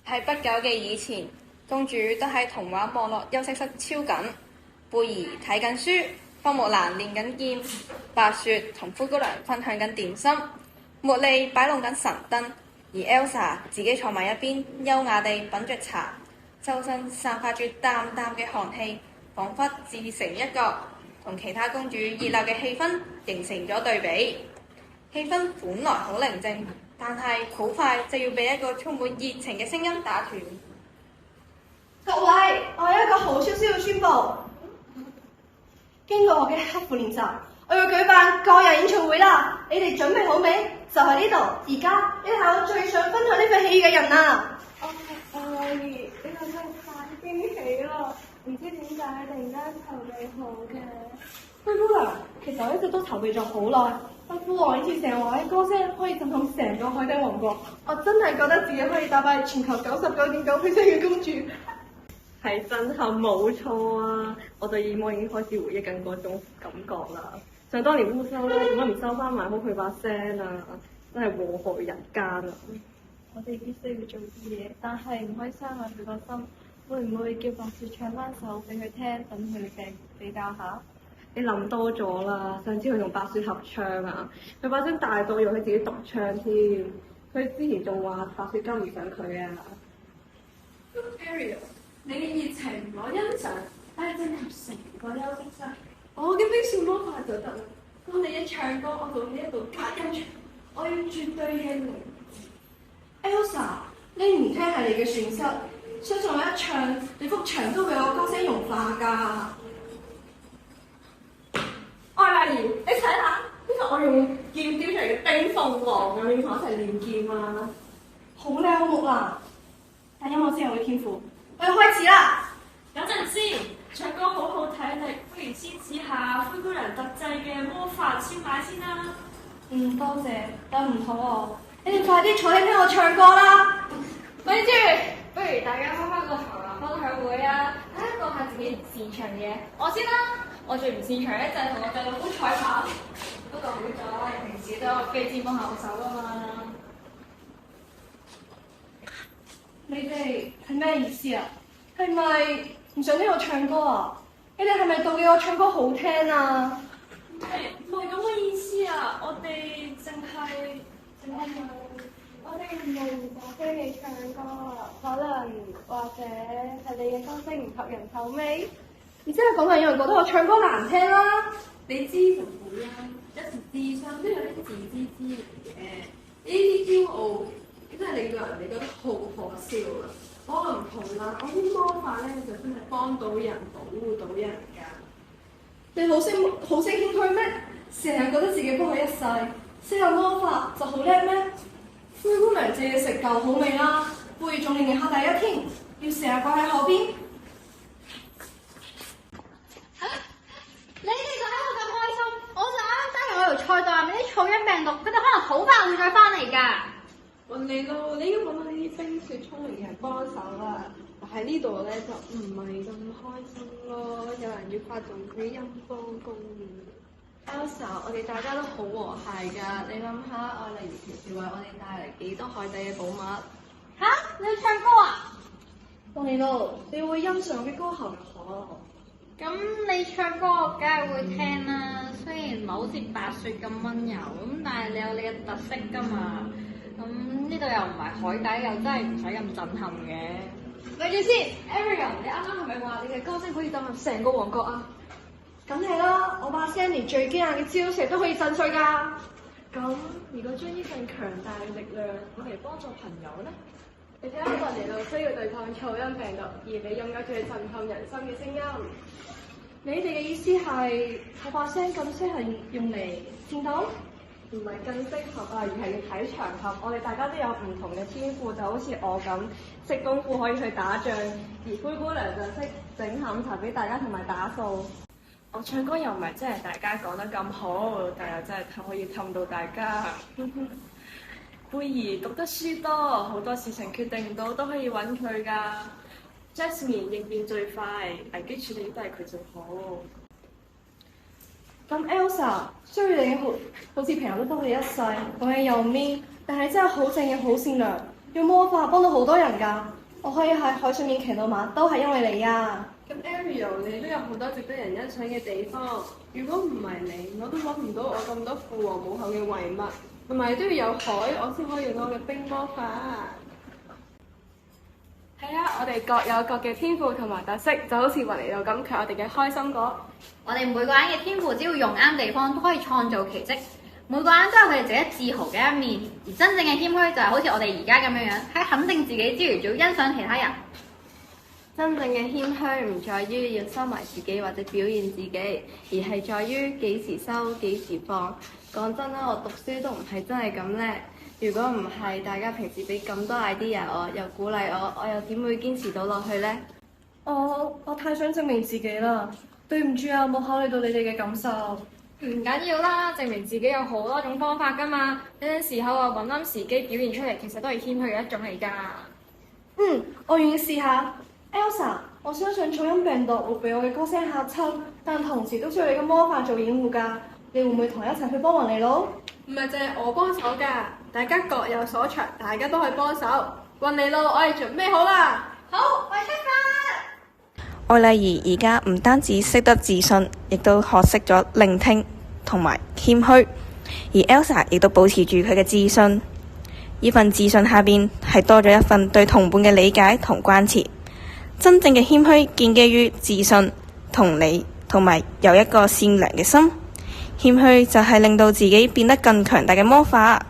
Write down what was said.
喺不久嘅以前，公主都喺童話網絡休息室超緊，貝兒睇緊書，花木蘭練緊劍，白雪同灰姑娘分享緊點心，茉莉擺弄緊神燈，而 Elsa 自己坐埋一邊，優雅地品着茶，周身散發住淡淡嘅寒氣，彷彿自成一角，同其他公主熱鬧嘅氣氛形成咗對比。氣氛本來好寧靜，但係好快就要被一個充滿熱情嘅聲音打斷。各位，我有一個好消息要宣佈。經過我嘅刻苦練習，我要舉辦個人演唱會啦！你哋準備好未？就喺呢度，而家你係我最想分享呢份喜悅嘅人啊！麗兒，呢個真係太驚喜啦！唔知點解突然間籌備好嘅。灰姑娘，其實我一直都籌備咗好耐。阿父王呢次成日話啲歌聲可以震撼成個海底王國，我真係覺得自己可以打敗全球99.9%嘅公主。係震撼冇錯啊！我對耳膜已經開始回憶緊嗰種感覺啦。想當年烏修咧，點解唔收翻埋好佢把聲啊？真係禍害人間啊！我哋必須要做啲嘢，但係唔可以傷害佢個心。會唔會叫白雪唱翻首俾佢聽，等佢哋比較下？你諗多咗啦！上次佢同白雪合唱啊，佢把聲大到用佢自己獨唱添。佢之前仲話白雪跟唔上佢啊。Ariel， 你嘅熱情我欣賞，但係進入成個休息室，我嘅冰雪魔法就得啦。當你一唱歌，我就喺呢一度隔音牆，我要絕對嘅寧靜。Elsa， 你唔聽係你嘅損失，相信我一唱，你幅牆都俾我歌聲融化㗎。麗兒，你睇下，呢個我用劍雕出嚟嘅冰鳳凰啊！你同我一齊練劍啊！好靚好木蘭，但音樂先係我嘅天賦。我要開始啦！等陣先，唱歌好好睇力，不如先試下灰姑娘特製嘅魔法燒賣先啦。多謝，但唔好喎。你哋快啲坐低聽我唱歌啦！咪住，不如大家開翻個頭腦分享會啊！大家講下自己擅長嘅嘢。我先啦，我最唔擅長咧就係同我細佬哥賽跑。不過好在平時都有機智幫下我手啊嘛。你哋係咩意思啊？係咪唔想聽我唱歌啊？你哋係咪妒忌我唱歌好聽啊？唔係咁嘅意思啊！我哋淨係我哋唔係唔想聽你唱歌，可能或者係你嘅歌聲唔合人口味。而且係講緊有人覺得我唱歌難聽啦。你知就好啦，有時智商都有啲自知之明嘅。呢啲驕傲真係令到人哋覺得好可笑啊！我唔同啦，我啲魔法咧就真係幫到人、保護到人㗎。你好識謙虛咩？成日覺得自己幫佢一世，識有魔法就好叻咩？灰姑娘借嘢食夠好味啦，貝兒仲連下第一添，要成日掛喺後邊。你哋就喺度咁開心，我就啱啱揸入我條菜袋入面啲草因病毒，佢哋可能好快會再翻嚟㗎。揾你咯，你應該揾到呢啲冰雪聰明嘅人幫手啦。但係呢度咧就唔係咁開心咯，有人要發動佢陰陽公義。Elsa， 我哋大家都好和諧㗎，你諗下，愛麗兒平時為我哋帶嚟幾多海底嘅寶物。吓？你要唱歌啊？當你咯，你會欣賞嘅歌喉可。咁你唱歌我梗係會聽啦，雖然唔係好似白雪咁溫柔，咁但係你有你嘅特色㗎嘛。咁呢度又唔係海底，又真係唔使咁震撼嘅。咪住先 ，Ariel， 你啱啱係咪話你嘅歌聲可以震撼成個王國啊？梗係啦，我把聲連最驚訝嘅招式都可以震碎㗎。咁如果將呢份強大嘅力量攞嚟幫助朋友呢？你睇下我嚟到需要對抗噪音病毒，而你擁有最震撼人心嘅聲音。你哋嘅意思係我把聲咁適合用嚟戰鬥？唔係更適合啊，而係要睇場合。我哋大家都有唔同嘅天賦，就好似我咁識功夫可以去打仗，而灰姑娘就識整下午茶俾大家同埋打掃。我唱歌又唔係真係大家講得咁好，但又真係可以氹到大家。貝兒讀得書多，好多事情決定唔到都可以揾佢㗎。Jasmine 應變最快，危機處理都係佢最好。咁 Elsa，雖然你好似平日都幫你一世，講嘢又 mean，但係真係好正嘅好善良。用魔法幫到好多人㗎。我可以喺海上面騎到馬，都係因為你啊！咁 Ariel，你都有好多值得人欣賞嘅地方。如果唔係你，我都揾唔到我咁多父王母后嘅遺物，同埋都要有海，我先可以用到我嘅冰魔法。係啊，我哋各有各嘅天賦同埋特色，就好似雲嚟到咁，佢係我哋嘅開心果。我哋每個人嘅天賦，只要用啱地方，都可以創造奇蹟。每個人都有佢哋值得自豪嘅一面，而真正嘅謙虛就係好似我哋而家咁樣樣，喺肯定自己之餘，仲要欣賞其他人。真正嘅謙虛唔在於要收埋自己或者表現自己，而係在於幾時收幾時放。講真啦，我讀書都唔係真係咁叻。如果唔係大家平時俾咁多 idea 我，又鼓勵我又點會堅持到落去呢？我太想證明自己啦，對唔住啊，冇考慮到你哋嘅感受。唔緊要啦，證明自己有好多種方法㗎嘛。有陣時候啊，揾啱時機表現出嚟，其實都係謙虛嘅一種嚟㗎。我願意試下。Elsa，我相信噪音病毒會被我嘅歌聲嚇親，但同時都需要你嘅魔法做掩護㗎。你會唔會同我一齊去幫忙你咯？唔係淨係我幫手㗎，大家各有所長，大家都可以幫手。雲嚟路，我哋準備好啦！好，我哋出發！愛麗兒而家唔單止識得自信，亦都學識咗聆聽同埋謙虛，而 Elsa 亦都保持住佢嘅自信。呢份自信下邊係多咗一份對同伴嘅理解同關切。真正嘅謙虛建基於自信、同理同埋有一個善良嘅心。謙虛就係令到自己變得更強大嘅魔法。